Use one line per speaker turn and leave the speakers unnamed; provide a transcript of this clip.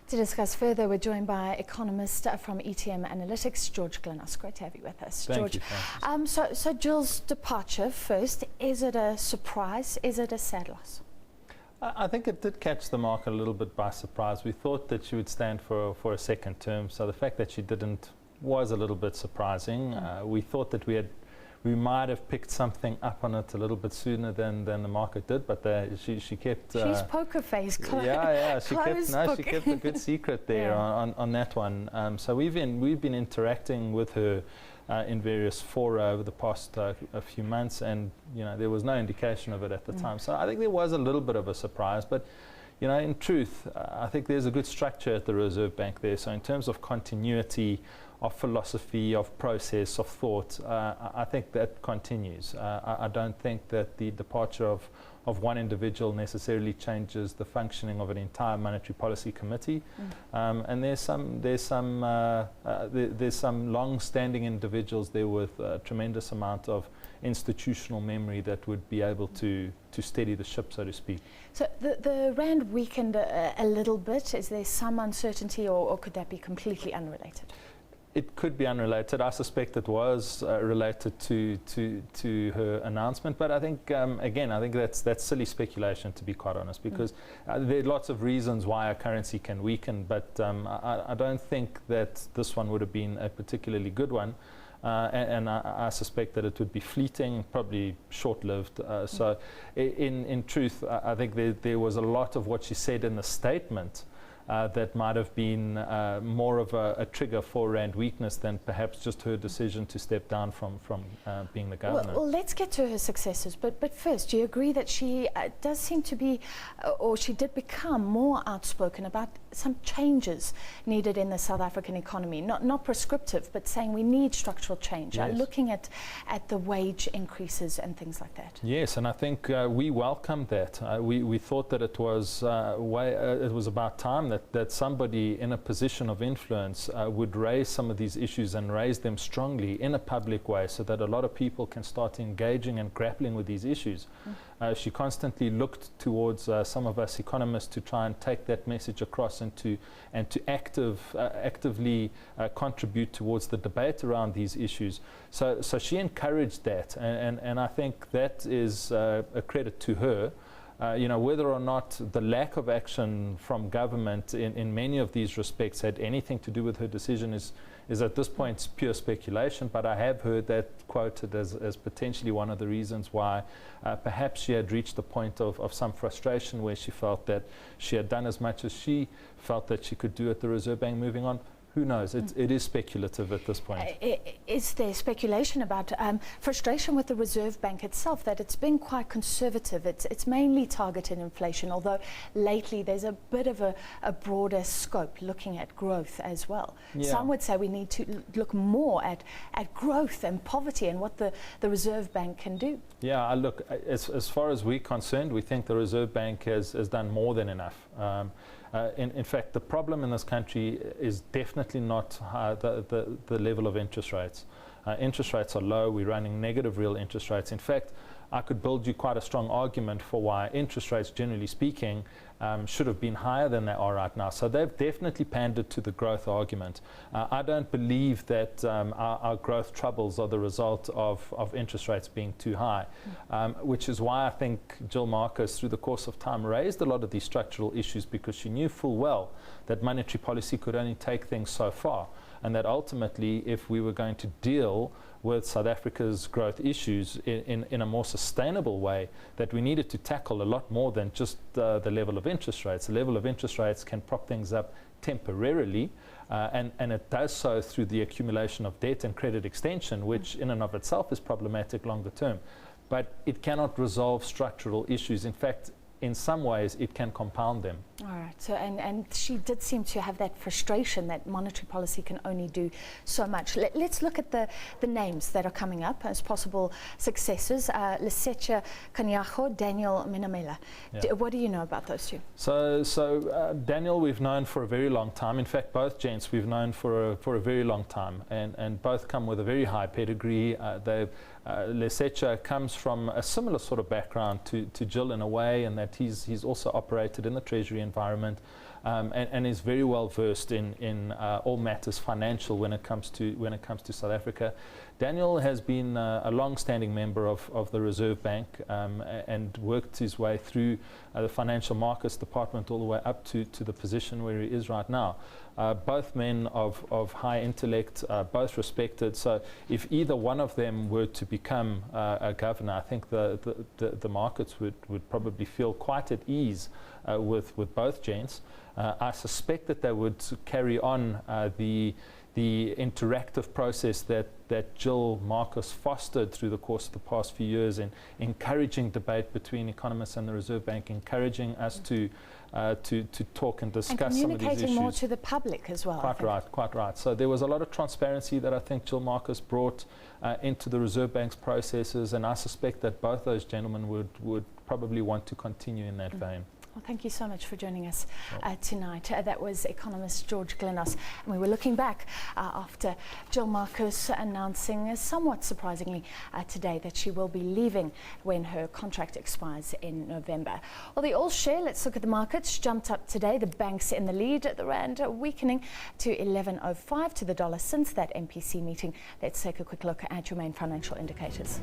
To discuss further, we're joined by economist from ETM Analytics, George Glynos. Great to have you with us, George.
Thank you.
So Jill's departure first, is it a surprise? Is it a sad loss?
I think it did catch the market a little bit by surprise. We thought that she would stand for a second term, so the fact that she didn't was a little bit surprising. We thought that we might have picked something up on it a little bit sooner than the market did, but she kept...
She's poker face.
She kept a good secret there on that one. So we've been interacting with her in various fora over the past a few months, and there was no indication of it at the time. So I think there was a little bit of a surprise, but in truth, I think there's a good structure at the Reserve Bank there. So in terms of continuity, of philosophy, of process, of thought, I think that continues. I don't think that the departure of one individual necessarily changes the functioning of an entire monetary policy committee. And there's some long-standing individuals there with a tremendous amount of institutional memory that would be able to steady the ship, so to speak.
So the rand weakened a little bit. Is there some uncertainty, or could that be completely unrelated?
It could be unrelated. I suspect it was related to her announcement, but I think again, I think that's silly speculation, to be quite honest, because there are lots of reasons why our currency can weaken, but I don't think that this one would have been a particularly good one, and I suspect that it would be fleeting, probably short-lived. So in truth, I think there was a lot of what she said in the statement that might have been more of a trigger for rand weakness than perhaps just her decision to step down from being the governor.
Well, let's get to her successors, but first, do you agree that she does seem to be, or she did become more outspoken about some changes needed in the South African economy, not prescriptive, but saying we need structural change,
yes.
Looking at the wage increases and things like that?
Yes, and I think we welcomed that. We thought that it was about time that somebody in a position of influence would raise some of these issues and raise them strongly in a public way, so that a lot of people can start engaging and grappling with these issues. She constantly looked towards some of us economists to try and take that message across and to actively contribute towards the debate around these issues. So she encouraged that, and I think that is a credit to her. Whether or not the lack of action from government in many of these respects had anything to do with her decision is at this point pure speculation, but I have heard that quoted as potentially one of the reasons why perhaps she had reached the point of some frustration, where she felt that she had done as much as she felt that she could do at the Reserve Bank moving on. Who knows? It is speculative at this point.
Is there speculation about frustration with the Reserve Bank itself, that it's been quite conservative? It's mainly targeted inflation, although lately there's a bit of a broader scope looking at growth as well.
Yeah.
Some would say we need to look more at growth and poverty and what the Reserve Bank can do.
Yeah, look, as far as we're concerned, we think the Reserve Bank has done more than enough. In fact, the problem in this country is definitely not the level of interest rates. Interest rates are low. We're running negative real interest rates. In fact, I could build you quite a strong argument for why interest rates, generally speaking, should have been higher than they are right now. So they've definitely pandered to the growth argument. I don't believe that our growth troubles are the result of interest rates being too high, which is why I think Jill Marcus, through the course of time, raised a lot of these structural issues, because she knew full well that monetary policy could only take things so far, and that ultimately, if we were going to deal with South Africa's growth issues in a more sustainable way, that we needed to tackle a lot more than just the level of interest rates. The level of interest rates can prop things up temporarily, and it does so through the accumulation of debt and credit extension, which in and of itself is problematic longer term. But it cannot resolve structural issues. In fact, in some ways, it can compound them.
All right. So, and she did seem to have that frustration that monetary policy can only do so much. Let's look at the names that are coming up as possible successors. Lesetja Kganyago, Daniel Minamela.
Yeah.
What do you know about those two?
So Daniel, we've known for a very long time. In fact, both gents we've known for a very long time, and both come with a very high pedigree. Lesetja comes from a similar sort of background to Jill in a way, in that he's also operated in the Treasury environment. and is very well versed in all matters financial when it comes to South Africa. Daniel has been a long-standing member of the Reserve Bank and worked his way through the financial markets department all the way up to the position where he is right now. Both men of high intellect, both respected. So if either one of them were to become a governor, I think the markets would probably feel quite at ease with both gents. I suspect that they would carry on the interactive process that Jill Marcus fostered through the course of the past few years in encouraging debate between economists and the Reserve Bank, encouraging us to talk and discuss some of these issues.
And communicating more to the public as well.
Quite right. So there was a lot of transparency that I think Jill Marcus brought into the Reserve Bank's processes, and I suspect that both those gentlemen would probably want to continue in that vein.
Well, thank you so much for joining us tonight. That was economist George Glynos, and we were looking back after Jill Marcus announcing, somewhat surprisingly today, that she will be leaving when her contract expires in November. Well, the all share, let's look at the markets, jumped up today. The banks in the lead, the rand weakening to 11.05 to the dollar since that MPC meeting. Let's take a quick look at your main financial indicators.